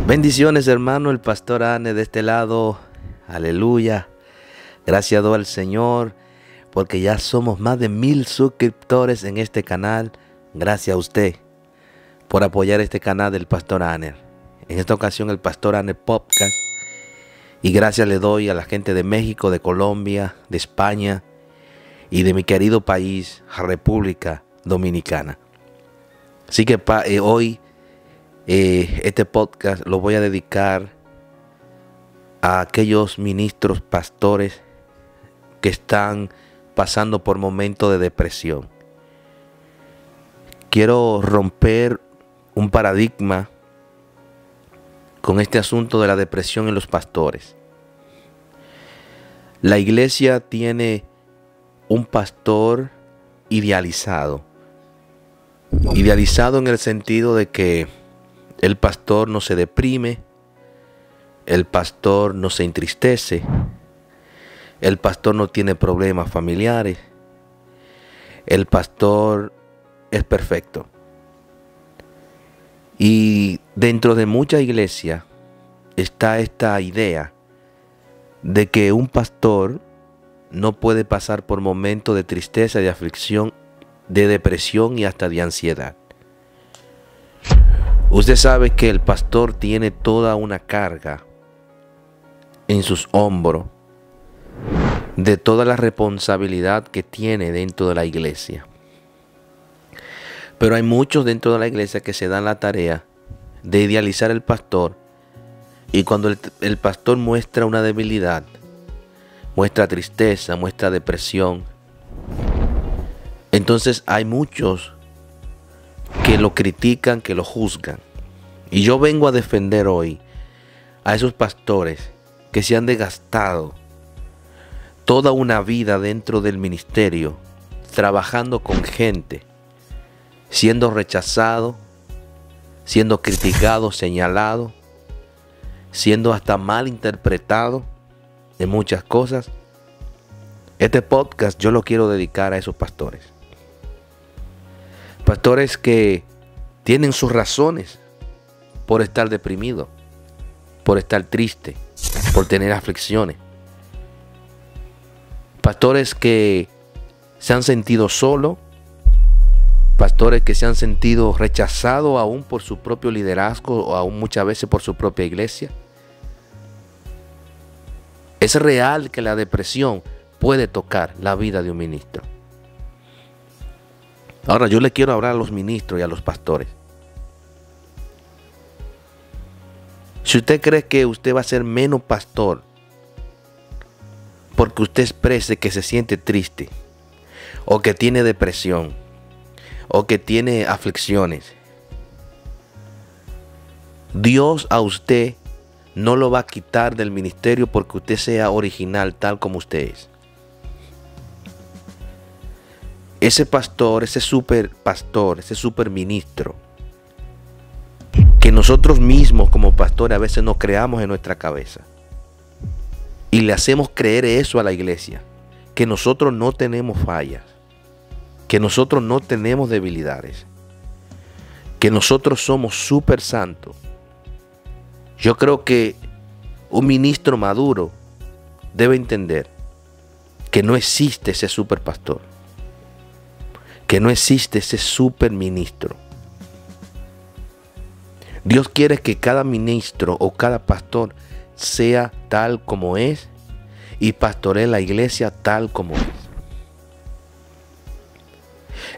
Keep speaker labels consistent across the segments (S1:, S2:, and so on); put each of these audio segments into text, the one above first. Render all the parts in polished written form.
S1: Bendiciones, hermano, el pastor Ane de este lado. Aleluya. Gracias doy al Señor porque ya somos más de 1000 suscriptores en este canal. Gracias a usted por apoyar este canal del pastor Ane. En esta ocasión el pastor Ane Podcast. Y gracias le doy a la gente de México, de Colombia, de España y de mi querido país, República Dominicana. Así que hoy este podcast lo voy a dedicar a aquellos ministros, pastores que están pasando por momentos de depresión. Quiero romper un paradigma con este asunto de la depresión en los pastores. La iglesia tiene un pastor idealizado. Idealizado en el sentido de que el pastor no se deprime, el pastor no se entristece, el pastor no tiene problemas familiares, el pastor es perfecto. Y dentro de muchas iglesias está esta idea de que un pastor no puede pasar por momentos de tristeza, de aflicción, de depresión y hasta de ansiedad. Usted sabe que el pastor tiene toda una carga en sus hombros de toda la responsabilidad que tiene dentro de la iglesia. Pero hay muchos dentro de la iglesia que se dan la tarea de idealizar al pastor, y cuando el pastor muestra una debilidad, muestra tristeza, muestra depresión, entonces hay muchos que lo critican, que lo juzgan. Y yo vengo a defender hoy a esos pastores que se han desgastado toda una vida dentro del ministerio, trabajando con gente, siendo rechazado, siendo criticado, señalado, siendo hasta mal interpretado de muchas cosas. Este podcast yo lo quiero dedicar a esos pastores. Pastores que tienen sus razones por estar deprimido, por estar triste, por tener aflicciones. Pastores que se han sentido solos, pastores que se han sentido rechazados aún por su propio liderazgo o aún muchas veces por su propia iglesia. Es real que la depresión puede tocar la vida de un ministro. Ahora yo le quiero hablar a los ministros y a los pastores. Si usted cree que usted va a ser menos pastor porque usted exprese que se siente triste, o que tiene depresión, o que tiene aflicciones, Dios a usted no lo va a quitar del ministerio porque usted sea original tal como usted es. Ese pastor, ese super pastor, ese super ministro, que nosotros mismos como pastores a veces nos creamos en nuestra cabeza y le hacemos creer eso a la iglesia, que nosotros no tenemos fallas, que nosotros no tenemos debilidades, que nosotros somos súper santos. Yo creo que un ministro maduro debe entender que no existe ese super pastor, que no existe ese super ministro. Dios quiere que cada ministro o cada pastor sea tal como es y pastoree la iglesia tal como es.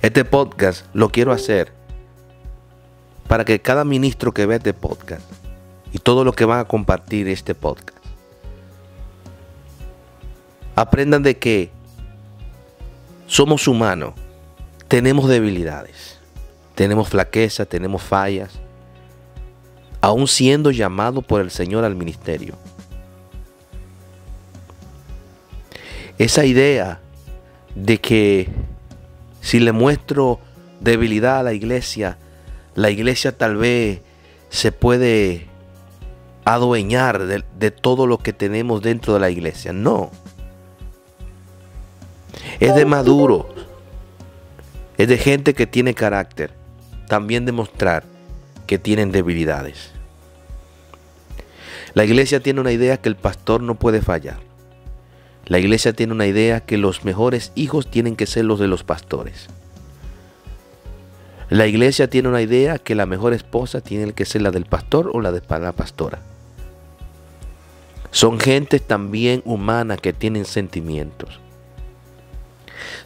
S1: Este podcast lo quiero hacer para que cada ministro que ve este podcast y todos los que van a compartir este podcast aprendan de que somos humanos, tenemos debilidades, tenemos flaqueza, tenemos fallas, aún siendo llamados por el Señor al ministerio. Esa idea de que si le muestro debilidad a la iglesia tal vez se puede adueñar de todo lo que tenemos dentro de la iglesia. No. Es de maduros, es de gente que tiene carácter, también demostrar que tienen debilidades. La iglesia tiene una idea que el pastor no puede fallar. La iglesia tiene una idea que los mejores hijos tienen que ser los de los pastores. La iglesia tiene una idea que la mejor esposa tiene que ser la del pastor o la de la pastora. Son gentes también humanas que tienen sentimientos.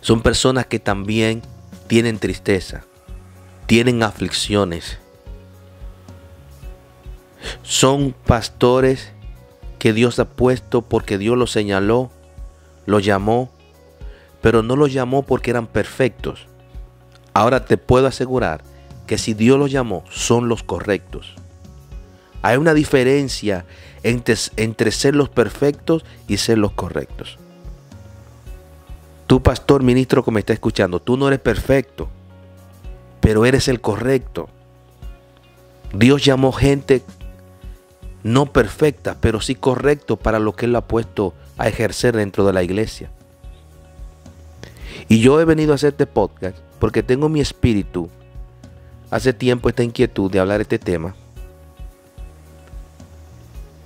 S1: Son personas que también tienen tristeza, tienen aflicciones. Son pastores que Dios ha puesto porque Dios los señaló, los llamó, pero no los llamó porque eran perfectos. Ahora te puedo asegurar que si Dios los llamó, son los correctos. Hay una diferencia entre ser los perfectos y ser los correctos. Tú, pastor, ministro que me está escuchando, tú no eres perfecto, pero eres el correcto. Dios llamó gente no perfecta, pero sí correcto para lo que Él ha puesto a ejercer dentro de la iglesia. Y yo he venido a hacer este podcast porque tengo en mi espíritu hace tiempo esta inquietud de hablar de este tema.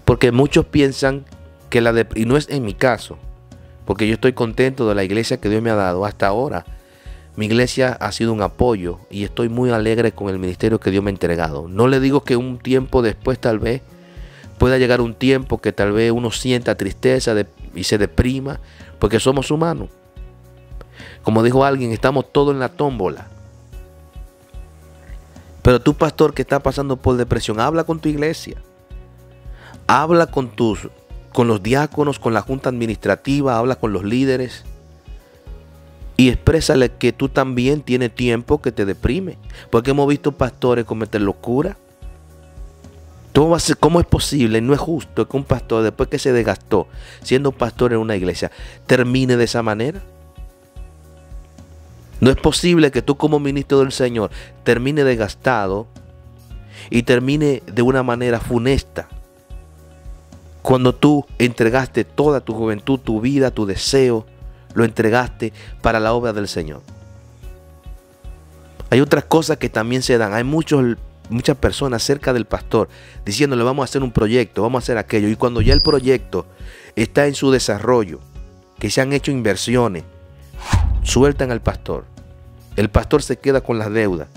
S1: Porque muchos piensan que y no es en mi caso, porque yo estoy contento de la iglesia que Dios me ha dado hasta ahora. Mi iglesia ha sido un apoyo y estoy muy alegre con el ministerio que Dios me ha entregado. No le digo que un tiempo después tal vez pueda llegar un tiempo que tal vez uno sienta tristeza y se deprima, porque somos humanos. Como dijo alguien, estamos todos en la tómbola. Pero tú, pastor, que está pasando por depresión, habla con tu iglesia. Habla con los diáconos, con la junta administrativa, habla con los líderes. Y exprésale que tú también tienes tiempo que te deprime. Porque hemos visto pastores cometer locura. ¿Cómo es posible? No es justo que un pastor, después que se desgastó siendo pastor en una iglesia, termine de esa manera. No es posible que tú como ministro del Señor termine desgastado y termine de una manera funesta. Cuando tú entregaste toda tu juventud, tu vida, tu deseo, lo entregaste para la obra del Señor. Hay otras cosas que también se dan. Hay muchas personas cerca del pastor diciéndole vamos a hacer un proyecto, vamos a hacer aquello. Y cuando ya el proyecto está en su desarrollo, que se han hecho inversiones, sueltan al pastor. El pastor se queda con las deudas.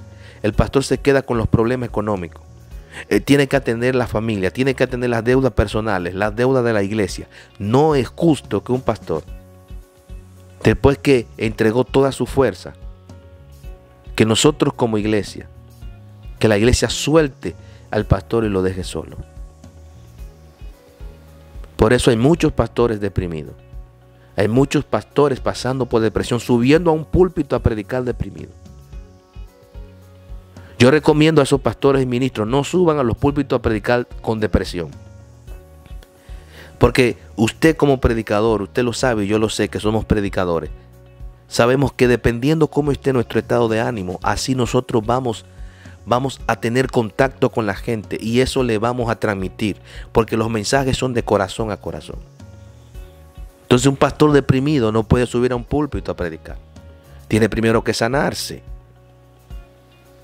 S1: El pastor se queda con los problemas económicos. Tiene que atender la familia, tiene que atender las deudas personales, las deudas de la iglesia. No es justo que un pastor, después que entregó toda su fuerza, que nosotros como iglesia, que la iglesia suelte al pastor y lo deje solo. Por eso hay muchos pastores deprimidos. Hay muchos pastores pasando por depresión, subiendo a un púlpito a predicar deprimido. Yo recomiendo a esos pastores y ministros, no suban a los púlpitos a predicar con depresión. Porque usted como predicador, usted lo sabe y yo lo sé que somos predicadores. Sabemos que dependiendo cómo esté nuestro estado de ánimo, así nosotros vamos a tener contacto con la gente y eso le vamos a transmitir. Porque los mensajes son de corazón a corazón. Entonces un pastor deprimido no puede subir a un púlpito a predicar. Tiene primero que sanarse.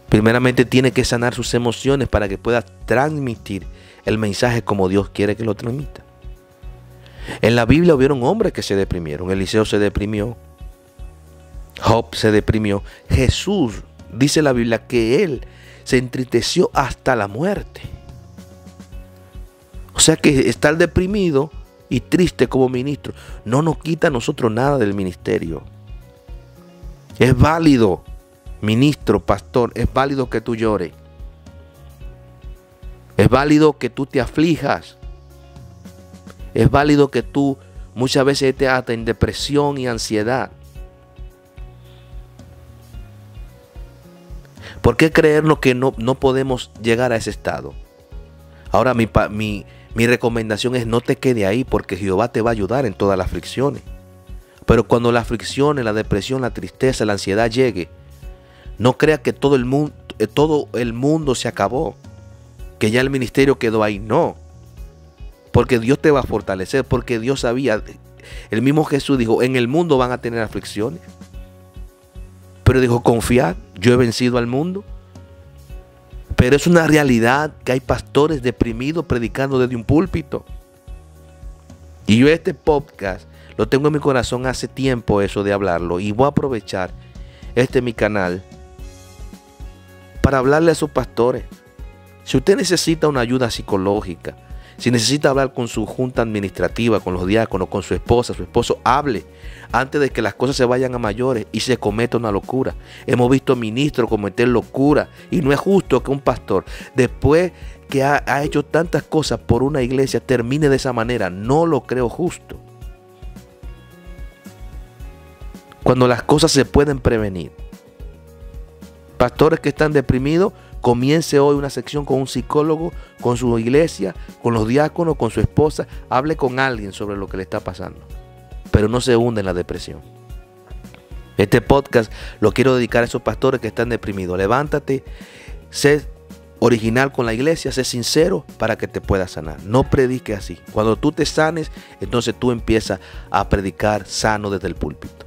S1: Primeramente tiene que sanar sus emociones para que pueda transmitir el mensaje como Dios quiere que lo transmita. En la Biblia hubieron hombres que se deprimieron. Eliseo se deprimió. Job se deprimió. Jesús, dice la Biblia, que él se entristeció hasta la muerte. O sea que estar deprimido y triste como ministro no nos quita a nosotros nada del ministerio. Es válido, ministro, pastor, es válido que tú llores. Es válido que tú te aflijas. Es válido que tú muchas veces estés hasta en depresión y ansiedad. ¿Por qué creernos que no podemos llegar a ese estado? Ahora mi recomendación es no te quede ahí, porque Jehová te va a ayudar en todas las aflicciones. Pero cuando las aflicciones, la depresión, la tristeza, la ansiedad llegue, no creas que todo el mundo se acabó, que ya el ministerio quedó ahí. No, porque Dios te va a fortalecer, porque Dios sabía. El mismo Jesús dijo, en el mundo van a tener aflicciones. Pero dijo, confiad, yo he vencido al mundo. Pero es una realidad que hay pastores deprimidos predicando desde un púlpito. Y yo este podcast lo tengo en mi corazón hace tiempo, eso de hablarlo. Y voy a aprovechar mi canal para hablarle a sus pastores. Si usted necesita una ayuda psicológica, si necesita hablar con su junta administrativa, con los diáconos, con su esposa, su esposo, hable antes de que las cosas se vayan a mayores y se cometa una locura. Hemos visto ministros cometer locura y no es justo que un pastor, después que ha hecho tantas cosas por una iglesia, termine de esa manera. No lo creo justo. Cuando las cosas se pueden prevenir. Pastores que están deprimidos, comience hoy una sección con un psicólogo, con su iglesia, con los diáconos, con su esposa. Hable con alguien sobre lo que le está pasando. Pero no se hunda en la depresión. Este podcast lo quiero dedicar a esos pastores que están deprimidos. Levántate, sé original con la iglesia, sé sincero para que te puedas sanar. No predique así. Cuando tú te sanes, entonces tú empiezas a predicar sano desde el púlpito.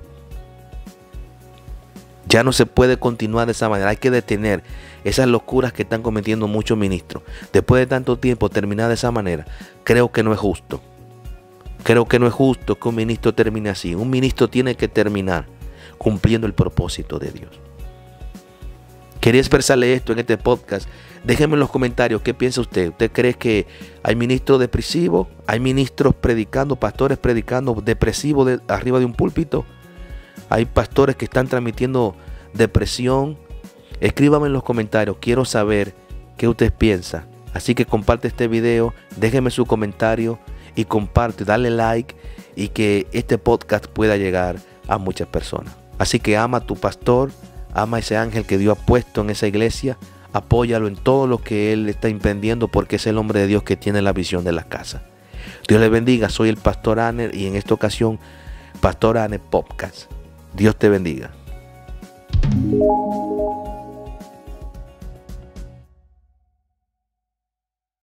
S1: Ya no se puede continuar de esa manera. Hay que detener esas locuras que están cometiendo muchos ministros. Después de tanto tiempo terminar de esa manera, creo que no es justo. Creo que no es justo que un ministro termine así. Un ministro tiene que terminar cumpliendo el propósito de Dios. Quería expresarle esto en este podcast. Déjenme en los comentarios qué piensa usted. ¿Usted cree que hay ministros depresivos? ¿Hay ministros predicando, pastores predicando depresivos arriba de un púlpito? Hay pastores que están transmitiendo depresión. Escríbame en los comentarios. Quiero saber qué usted piensa. Así que comparte este video. Déjeme su comentario y comparte. Dale like y que este podcast pueda llegar a muchas personas. Así que ama a tu pastor. Ama a ese ángel que Dios ha puesto en esa iglesia. Apóyalo en todo lo que él está emprendiendo porque es el hombre de Dios que tiene la visión de la casa. Dios le bendiga. Soy el pastor Aner y en esta ocasión Pastor Aner Podcast. Dios te bendiga.